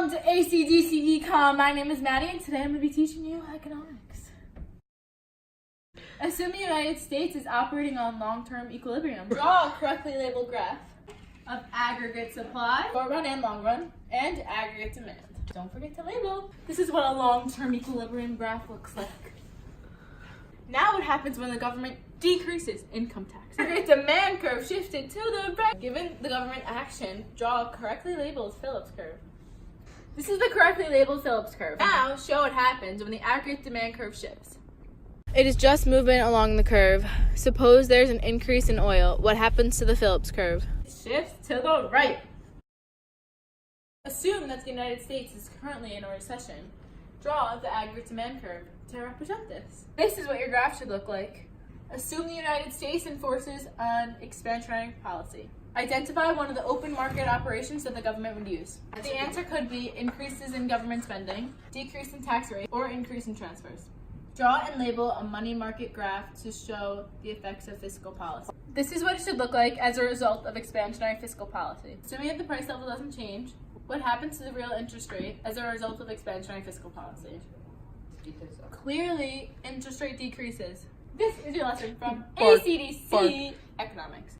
Welcome to ACDC Econ. My name is Maddie, and today I'm going to be teaching you economics. Assume the United States is operating on long-term equilibrium. Draw a correctly labeled graph of aggregate supply, short run and long run, and aggregate demand. Don't forget to label. This is what a long-term equilibrium graph looks like. Now what happens when the government decreases income tax? Aggregate demand curve shifted to the right. Given the government action, draw a correctly labeled Phillips curve. This is the correctly labeled Phillips curve. Now show what happens when the aggregate demand curve shifts. It is just movement along the curve. Suppose there's an increase in oil. What happens to the Phillips curve? It shifts to the right. Assume that the United States is currently in a recession. Draw the aggregate demand curve to represent this. This is what your graph should look like. Assume the United States enforces an expansionary policy. Identify one of the open market operations that the government would use. The answer could be increases in government spending, decrease in tax rate, or increase in transfers. Draw and label a money market graph to show the effects of fiscal policy. This is what it should look like as a result of expansionary fiscal policy. Assuming that the price level doesn't change, what happens to the real interest rate as a result of expansionary fiscal policy? Clearly, interest rate decreases. This is your lesson from ACDC Economics.